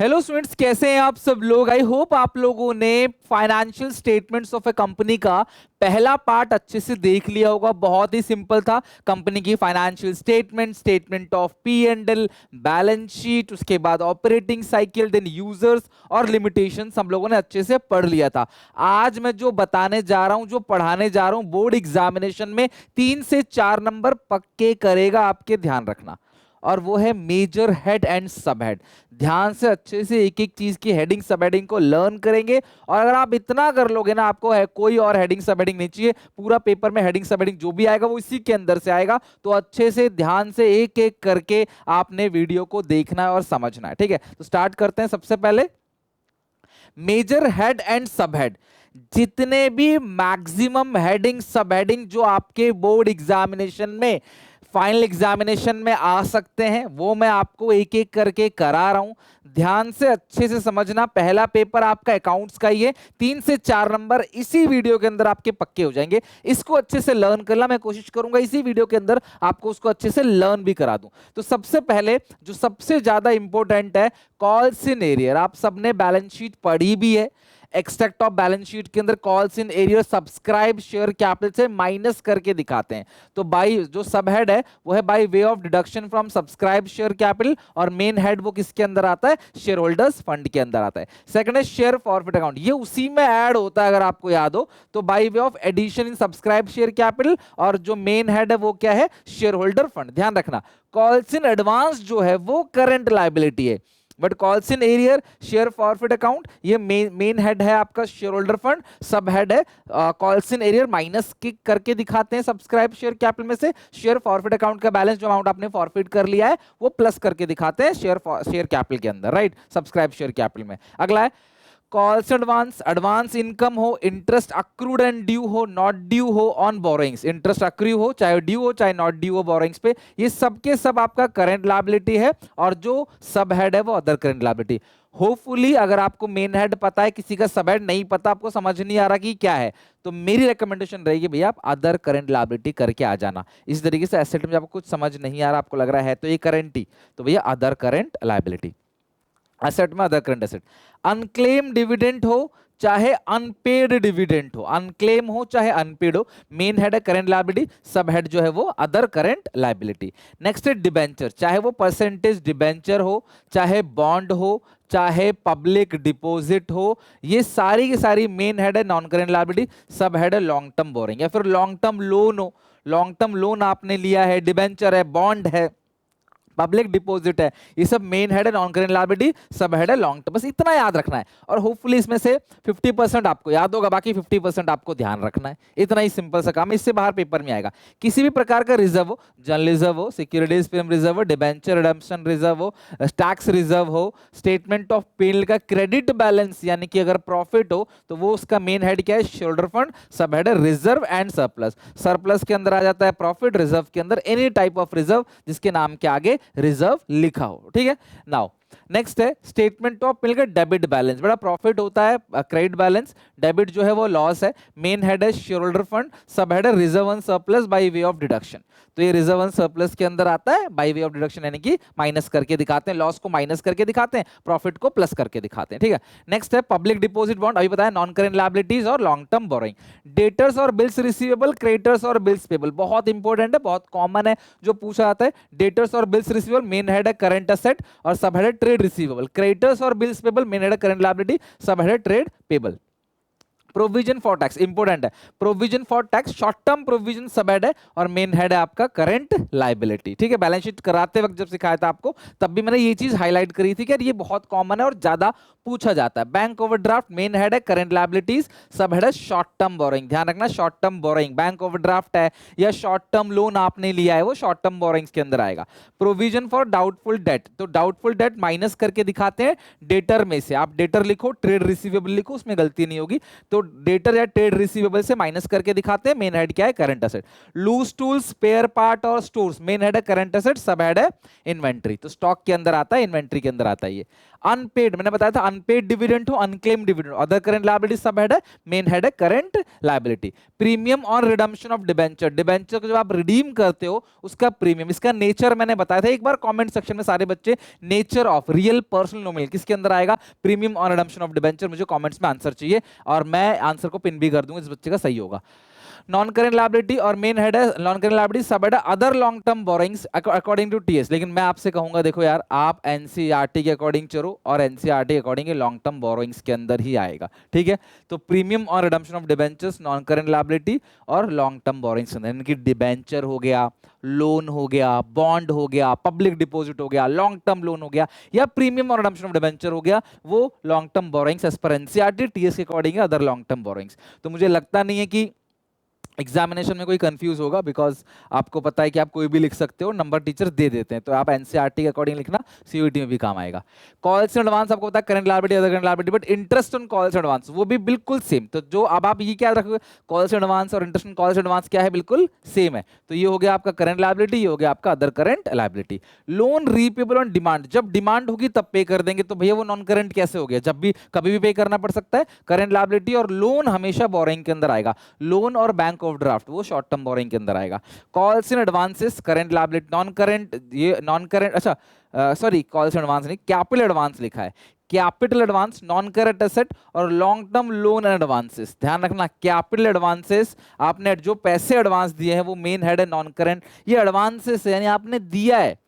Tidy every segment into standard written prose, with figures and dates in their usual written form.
Hello students, कैसे हैं आप सब लोग। आई होप आप लोगों ने financial statements of A company का पहला पार्ट अच्छे से देख लिया होगा। बहुत ही सिंपल था। कंपनी की financial statement, statement of P and L, balance sheet, उसके बाद ऑपरेटिंग साइकिल, देन यूजर्स और लिमिटेशंस हम लोगों ने अच्छे से पढ़ लिया था। आज मैं जो बताने जा रहा हूं, जो पढ़ाने जा रहा हूं, बोर्ड एग्जामिनेशन में 3 से 4 नंबर पक्के करेगा, आपके ध्यान रखना। और वो है मेजर हेड एंड सब हेड। ध्यान से अच्छे से एक एक चीज की हेडिंग सब हेडिंग को लर्न करेंगे। और अगर आप इतना कर लोगे ना, आपको है कोई और हेडिंग सब हेडिंग नहीं चाहिए। पूरा पेपर में हेडिंग सब हेडिंग जो भी आएगा वो इसी के अंदर से आएगा। तो अच्छे से ध्यान से एक एक करके आपने वीडियो को देखना है और समझना है। ठीक है, तो स्टार्ट करते हैं। सबसे पहले मेजर हेड एंड सब हेड। जितने भी मैक्सिमम हेडिंग सब हेडिंग जो आपके बोर्ड एग्जामिनेशन में, फाइनल एग्जामिनेशन में आ सकते हैं, वो मैं आपको एक एक करके करा रहा हूं। ध्यान से अच्छे से समझना। पहला पेपर आपका अकाउंट्स का ही है। 3 से 4 नंबर इसी वीडियो के अंदर आपके पक्के हो जाएंगे। इसको अच्छे से लर्न करना मैं कोशिश करूंगा, इसी वीडियो के अंदर आपको उसको अच्छे से लर्न भी करा दूं। तो सबसे पहले जो सबसे ज्यादा इंपॉर्टेंट है, कॉल्स इन एरियर। आप सबने बैलेंस शीट पढ़ी भी है। एक्सट्रैक्ट ऑफ बैलेंस शीट के अंदर calls in arrear subscribe share capital से माइनस करके दिखाते हैं। तो बाई जो सब हेड है वो है bye way of deduction from subscribe share capital, और मेन हेड वो किसके अंदर आता है? शेयर होल्डर्स फंड के अंदर आता है। सेकंड है शेयर फॉरफिट अकाउंट, ये उसी में ऐड होता है अगर आपको याद हो तो, by way of addition in subscribe share capital, और जो मेन हेड है वो क्या है? Shareholder fund. ध्यान रखना, कॉल्स इन एडवांस जो है वो करंट लायबिलिटी है, but calls in arrear share forfeit account ये मेन हेड है आपका shareholder fund, sub head है कॉल्स इन एरियर माइनस करके दिखाते हैं सब्सक्राइब शेयर कैपिटल में से। शेयर फॉरफिट अकाउंट का बैलेंस जो अमाउंट आपने फॉरफिट कर लिया है वो प्लस करके दिखाते हैं शेयर कैपिटल के अंदर, राइट, सब्सक्राइब शेयर कैपिटल में। अगला है कॉल्स एडवांस। एडवांस इनकम हो, इंटरेस्ट अक्रूड एंड ड्यू हो, नॉट ड्यू हो ऑन बोरोइंग्स। इंटरेस्ट अक्रू हो, चाहे ड्यू हो चाहे नॉट ड्यू हो बोरोइंग्स पे, ये सब के सब आपका करंट लायबिलिटी है। और जो सब हेड है वो अदर करंट लायबिलिटी। होपफुली अगर आपको मेन हेड पता है, किसी का सब हेड नहीं पता, आपको समझ नहीं आ रहा कि क्या है, तो मेरी रिकमेंडेशन रहेगी भैया आप अदर करंट लायबिलिटी करके आ जाना। इस तरीके से एसेट में आपको कुछ समझ नहीं आ रहा, आपको लग रहा है तो ये करंट ही, तो भैया अदर करंट लायबिलिटी। एसेट में other current asset. Unclaim dividend हो चाहे अनपेड डिविडेंड हो, अनक्लेम हो चाहे अनपेड हो, मेन हेड है करंट लायबिलिटी, सब हेड जो है वो अदर करंट लायबिलिटी। नेक्स्ट है डिबेंचर, चाहे वो परसेंटेज डिबेंचर हो, चाहे बॉन्ड हो, चाहे पब्लिक डिपॉजिट हो, ये सारी की सारी मेन हेड है non current liability, sub head है लॉन्ग टर्म बोरिंग। या फिर लॉन्ग टर्म लोन हो, लॉन्ग टर्म लोन आपने लिया है, डिबेंचर है, बॉन्ड है, पब्लिक डिपॉजिट है, ये सब मेन हेड है non current liability, sub head है लॉन्ग टर्म। बस इतना याद रखना है और होपफुली इसमें से 50% आपको याद होगा, बाकी 50% आपको ध्यान रखना है। इतना ही सिंपल सा काम, इससे बाहर पेपर में आएगा। किसी भी प्रकार का रिजर्व हो, जनरल रिजर्व हो, सिक्योरिटीज प्रीमियम रिजर्व हो, डिबेंचर रिडेम्पशन रिजर्व हो, टैक्स रिजर्व हो, स्टेटमेंट ऑफ पेल का क्रेडिट बैलेंस, यानी कि अगर प्रॉफिट हो तो वो उसका मेन हेड क्या है? Shareholder fund, sub head है रिजर्व एंड सरप्लस। सरप्लस के अंदर आ जाता है प्रॉफिट, रिजर्व के अंदर एनी टाइप ऑफ रिजर्व जिसके नाम के आगे रिजर्व लिखा हो। ठीक है, नाउ नेक्स्ट है स्टेटमेंट ऑफ मिलकर डेबिट बैलेंस। बड़ा प्रॉफिट होता है क्रेडिट बैलेंस, डेबिट जो है वो लॉस है, मेन हेड है shareholder fund, sub head है reserve and surplus bye way of deduction. तो ये रिजर्व एंड सरप्लस के अंदर आता है बाय वे ऑफ डिडक्शन, यानी कि माइनस करके दिखाते हैं, लॉस को माइनस करके दिखाते हैं, प्रॉफिट को प्लस करके दिखाते हैं। ठीक है, नेक्स्ट है पब्लिक डिपॉजिट बॉन्ड, अभी बताया नॉन करंट लायबिलिटीज और लॉन्ग टर्म बोरोइंग। डेटर्स और बिल्स रिसीवेबल, क्रेडिटर्स और बिल्स पेबल, बहुत इंपॉर्टेंट है, बहुत कॉमन है जो पूछा जाता है। डेटर्स और बिल्स रिसीवेबल मेन हेड है करंट एसेट और सब हेड है ट्रेड रिसीवेबल। क्रेडिटर्स और बिल्स पेबल मेन हेड है करंट लायबिलिटी, सब हेड है trade payable. Provision for tax important है, provision for tax short term provision sub head है और main head है आपका करंट लायबिलिटी। ठीक है, बैलेंस शीट कराते वक्त जब सिखाया था आपको तब भी मैंने ये चीज हाईलाइट करी थी कि यार ये बहुत कॉमन है और ज्यादा पूछा जाता है। बैंक ओवरड्राफ्ट मेन हेड है करंट लायबिलिटीज, सब हेड है शॉर्ट टर्म बोरोइंग। ध्यान रखना, short term borrowing, bank overdraft है या शॉर्ट टर्म लोन आपने लिया है वो शॉर्ट टर्म बोरोइंग्स के अंदर आएगा। प्रोविजन फॉर डाउटफुल डेट, तो डाउटफुल डेट माइनस करके दिखाते हैं डेटर में से। आप डेटर लिखो, ट्रेड रिसीवेबल लिखो, उसमें गलती नहीं होगी। तो डेटर या ट्रेड रिसीवेबल से माइनस करके दिखाते हैं, मेन हेड क्या है? Current asset. Loose tools, spare part और स्टोर्स, मेन हेड है करंट एसेट, सब हेड है इन्वेंट्री। तो स्टॉक के अंदर आता है, इन्वेंट्री के अंदर आता है ये। अनपेड, मैंने बताया था अनपेड डिविडेंड हो, unclaim dividend, other current liability sub head है, मेन हेड है current liability. Premium on redemption of debenture, debenture को जब आप रिडीम करते हो उसका प्रीमियम, इसका नेचर मैंने बताया था एक बार कमेंट सेक्शन में सारे बच्चे, nature of real personal nominal किसके अंदर आएगा, premium on redemption of debenture. मुझे कमेंट्स में आंसर चाहिए और मैं आंसर को पिन भी कर दूंगा, इस बच्चे का सही होगा। नॉन करेंट लायबिलिटी और मेन हेड है, non current liability sub head है other long term borrowings according to TS. लेकिन मैं आपसे कहूंगा देखो यार, आप एनसीईआरटी के अकॉर्डिंग चलो और एनसीईआरटी के अकॉर्डिंग लॉन्ग टर्म बोरोइंग्स के अंदर ही आएगा, ठीक है। तो प्रीमियम और redemption of debentures, non current liability और लॉन्ग टर्म बोरोइंग्स, इनकी डिबेंचर हो गया, लोन हो गया, बॉन्ड हो गया, पब्लिक डिपॉजिट हो गया, लॉन्ग टर्म लोन हो गया, या प्रीमियम और रिडम्पशन ऑफ डिबेंचर हो गया, वो long term borrowings as per NCERT TS के according other long term borrowings. तो मुझे लगता नहीं है कि एग्जामिनेशन में कोई कंफ्यूज होगा, बिकॉज आपको पता है कि आप कोई भी लिख सकते हो, नंबर टीचर दे देते हैं, तो आप एनसीईआरटी के अकॉर्डिंग लिखना, सीयूईटी में भी काम आएगा। कॉल्स इन एडवांस आपको पता है current liability other current liability, but interest on calls advance वो भी बिल्कुल सेम। तो जो अब आप ये क्या रखोगे, कॉल्स एडवांस और इंटरेस्ट ऑन कॉल्स एडवांस क्या है, बिल्कुल सेम है। तो ये हो गया आपका करंट लायबिलिटी, ये हो गया आपका other current liability. Loan repayable on demand, जब डिमांड होगी तब पे कर देंगे, तो भैया वो नॉन करंट कैसे हो गया, जब भी कभी भी पे करना पड़ सकता है, करंट लायबिलिटी। और लोन हमेशा बोरिंग के अंदर आएगा, लोन और बैंक ऑफ ड्राफ्ट वो शॉर्ट टर्म बोरिंग के अंदर आएगा। Calls in advances current liability, non current, ये नॉन करंट, अच्छा सॉरी कॉल्स इन एडवांस नहीं, कैपिटल एडवांस लिखा है, capital advance non current asset और long term loan and advances. ध्यान रखना, कैपिटल एडवांसेस आपने जो पैसे एडवांस दिए हैं वो मेन हेड है नॉन करंट, ये एडवांसेस यानी आपने दिया है,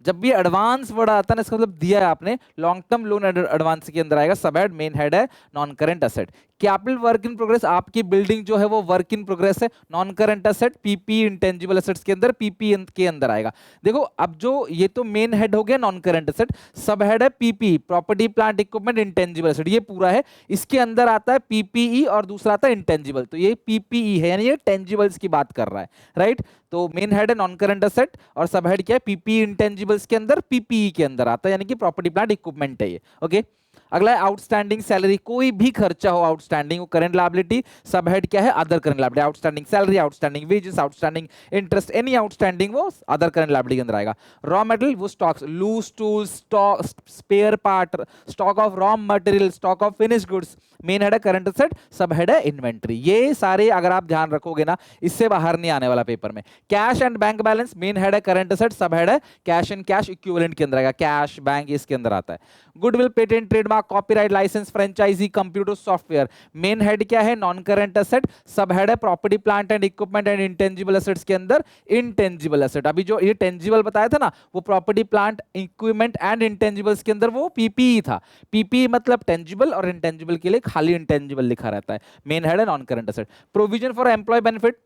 जब भी एडवांस वर्ड आता है ना इसका मतलब दिया है आपने, लॉन्ग टर्म लोन एडवांस के अंदर आएगा, सब हेड मेन हेड है non current asset. Capital work in progress, आपकी बिल्डिंग जो है वो वर्क इन प्रोग्रेस है, non current asset, PP intangible assets के अंदर, पीपी के अंदर आएगा। देखो अब जो ये तो मेन हेड हो गया non current asset, sub head है PP property plant equipment intangible asset, ये पूरा है, इसके अंदर आता है पीपीई और दूसरा आता है इंटेंजिबल, तो ये पीपीई है यानी ये टेंजिबल्स की बात कर रहा है, राइट। तो मेन हेड है नॉन करंट एसेट और सब हेड क्या है, पीपी इंटेंजिबल्स के अंदर, पीपीई के अंदर आता है, यानी कि प्रॉपर्टी प्लांट इक्विपमेंट है ये, ओके। अगला है आउटस्टैंडिंग सैलरी, कोई भी खर्चा हो आउटस्टैंडिंग, वो करंट लायबिलिटी, सब हेड क्या है other current liability, outstanding salary, outstanding wages, outstanding interest, any outstanding वो अदर करंट लायबिलिटी के अंदर आएगा। रॉ मटेरियल वो stocks, loose tools, stock, spare part, stock of raw material, stock of finish goods, main head है current asset, sub head है inventory. ये सारे अगर आप ध्यान रखोगे ना, इससे बाहर नहीं आने वाला पेपर में। Cash and bank balance, main head है करंट एसेट, सब हेड है कैश एंड कैश इक्विवेलेंट के अंदर आएगा, कैश बैंक इसके अंदर आता है। Goodwill, patent, trademark, copyright, licence, franchisee, computer software, main head क्या है non current asset, sub head है property plant and equipment and intangible assets के अंदर इंटेंजिबल एसेट। अभी जो ये टेंजिबल बताया था ना, वो property plant equipment and intangibles के अंदर वो पीपीई था, पीपीई मतलब टेंजिबल और इंटेंजिबल के लिए खाली इंटेंजिबल लिखा रहता है, मेन हेड है non current asset. Provision for employ benefit,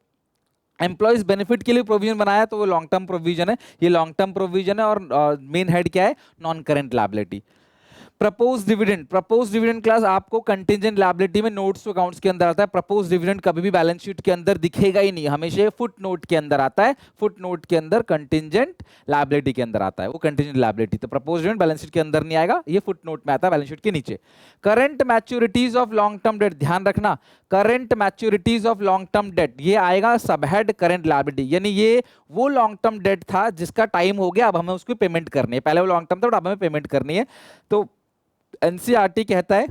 employees benefit के लिए प्रोविजन बनाया तो वो लॉन्ग टर्म प्रोविजन है, ये लॉन्ग टर्म प्रोविजन है और मेन हेड क्या है non current liability. Propose dividend, propose dividend class आपको कंटिंजेंट लायबिलिटी में नोट्स टू अकाउंट्स के अंदर आता है। प्रपोज डिविडेंड कभी भी बैलेंस शीट के अंदर दिखेगा ही नहीं, हमेशा फुट नोट के अंदर आता है, फुट नोट के अंदर कंटिंजेंट लायबिलिटी के अंदर आता है वो कंटिंजेंट लायबिलिटी। तो प्रपोज डिविडेंड बैलेंस शीट के अंदर नहीं आएगा, ये फुट नोट में आता है बैलेंस शीट के नीचे। Current मैच्योरिटीज of long term debt, ध्यान रखना current मैच्योरिटीज of long term debt, ये आएगा सब हेड करंट लायबिलिटी, यानी ये वो लॉन्ग टर्म डेट था जिसका टाइम हो गया, अब हमें उसको पेमेंट करनी है, पहले वो लॉन्ग टर्म था अब हमें पेमेंट करनी है। तो एनसीईआरटी कहता है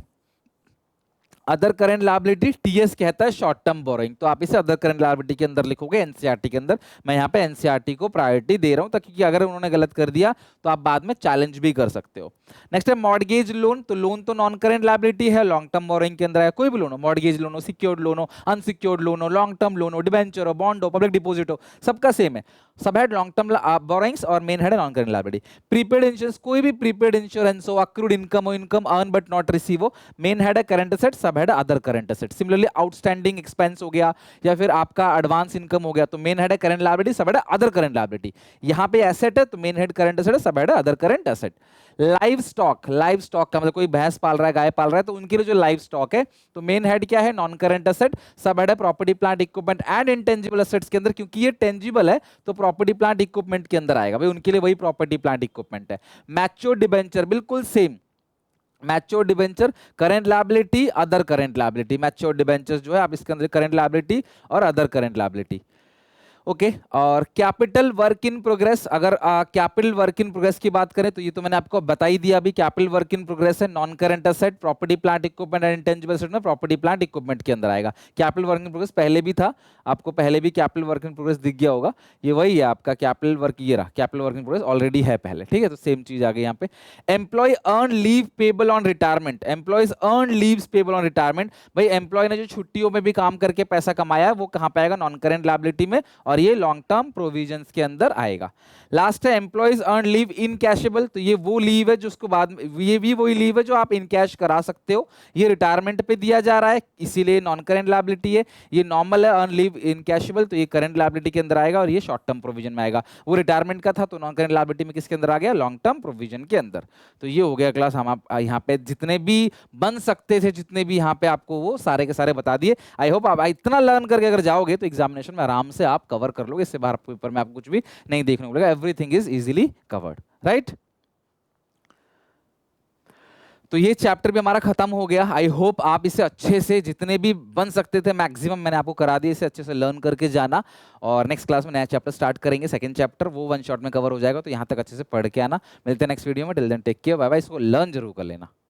अदर करंट लायबिलिटी, टीएस कहता है शॉर्ट टर्म बोरोइंग, तो आप इसे अदर करंट लायबिलिटी के अंदर लिखोगे एनसीईआरटी के अंदर। मैं यहाँ पे एनसीईआरटी को प्रायोरिटी दे रहा हूँ ताकि कि अगर उन्होंने गलत कर दिया तो आप बाद में चैलेंज भी कर सकते हो। नेक्स्ट है मॉर्गेज लोन, तो लोन तो नॉन करंट लायबिलिटी है, लॉन्ग टर्म बोरोइंग के अंदर है, कोई भी लोन हो, मॉर्गेज लोन हो, सिक्योर्ड लोन हो, अनसिक्योर्ड लोन हो, लॉन्ग टर्म लोन हो, डिबेंचर हो, बॉन्ड हो, पब्लिक डिपॉजिट हो, सबका सेम है, सब हेड लॉन्ग टर्म बोरोइंग्स और मेन हेड है non current liability. Prepaid insurance, कोई भी प्रीपेड इंश्योरेंस हो, अक्रूड इनकम हो, income earn but not receive हो, मेन हेड है करंट एसेट, सब हेड है other current asset. Similarly outstanding expense हो गया या फिर आपका एडवांस इनकम हो गया तो मेन हेड है करंट लायबिलिटी, सब हेड है अदर करंट लायबिलिटी। यहां पे एसेट है तो मेन हेड करंट एसेट है, सब हेड है other current asset. Live stock, live stock का मतलब कोई भैंस पाल रहा है, गाय पाल रहा है, तो उनके लिए जो लाइव स्टॉक है तो मेन हेड क्या है non current asset, sub head है property plant equipment and intangible assets के अंदर, क्योंकि ये टेंजिबल है तो प्रॉपर्टी प्लांट इक्विपमेंट के अंदर आएगा, भाई उनके लिए वही प्रॉपर्टी प्लांट इक्विपमेंट है। मैच्योर डिबेंचर बिल्कुल same, mature debenture current liability other current liability, mature debentures जो है आप इसके अंदर करंट लायबिलिटी और अदर करंट लायबिलिटी। ओके और कैपिटल वर्क इन प्रोग्रेस, अगर कैपिटल वर्क इन प्रोग्रेस की बात करें तो ये तो मैंने आपको बता ही दिया अभी, कैपिटल वर्क इन प्रोग्रेस है non current asset, property plant equipment and intangible asset में प्रॉपर्टी प्लांट इक्विपमेंट के अंदर आएगा। कैपिटल वर्क इन प्रोग्रेस पहले भी था, आपको पहले भी कैपिटल वर्क इन प्रोग्रेस दिख गया होगा, ये वही है आपका कैपिटल वर्क, ये रहा capital work in progress already है पहले, ठीक है, तो सेम चीज आ गई यहाँ पे। Employ earn leave payable on retirement, employees earn leaves payable on retirement, भाई एम्प्लॉय ने जो छुट्टियों में भी काम करके पैसा कमाया है वो कहाँ पे आएगा, नॉन करेंट लायबिलिटी में, और ये लॉन्ग टर्म प्रोविजंस के अंदर आएगा। लास्ट है एम्प्लॉयज अर्न लीव इन कैशेबल, तो ये वो लीव है जो उसको बाद में, ये भी वही लीव है जो आप इन कैश करा सकते हो, ये रिटायरमेंट पे दिया जा रहा है इसीलिए नॉन करेंट लायबिलिटी है। ये नॉर्मल है अर्न लीव इन कैशेबल, तो ये करंट लायबिलिटी के अंदर आएगा और ये शॉर्ट टर्म प्रोविजन में आएगा। वो रिटायरमेंट का था तो नॉन करेंट लायबिलिटी में किसके अंदर आ गया, लॉन्ग टर्म प्रोविजन के अंदर। तो ये हो गया क्लास, हम आप यहाँ पे जितने भी बन सकते थे, जितने भी यहाँ पे आपको वो सारे के सारे बता दिए। आई होप आप इतना लर्न करके अगर जाओगे तो एग्जामिनेशन में आराम से आप कवर कर लोगे, इससे बाहर पेपर में आपको कुछ भी नहीं देखने को मिलेगा, everything is easily covered, right. तो ये चैप्टर भी हमारा खत्म हो गया। आई होप आप इसे अच्छे से जितने भी बन सकते थे मैक्सिमम मैंने आपको करा दिया, इसे अच्छे से लर्न करके जाना, और नेक्स्ट क्लास में नया चैप्टर स्टार्ट करेंगे, सेकंड चैप्टर, वो वन शॉट में कवर हो जाएगा, तो यहाँ तक अच्छे से पढ़ के आना। मिलते हैं नेक्स्ट वीडियो में, till then take care, bye bye. इसको लर्न जरूर कर लेना।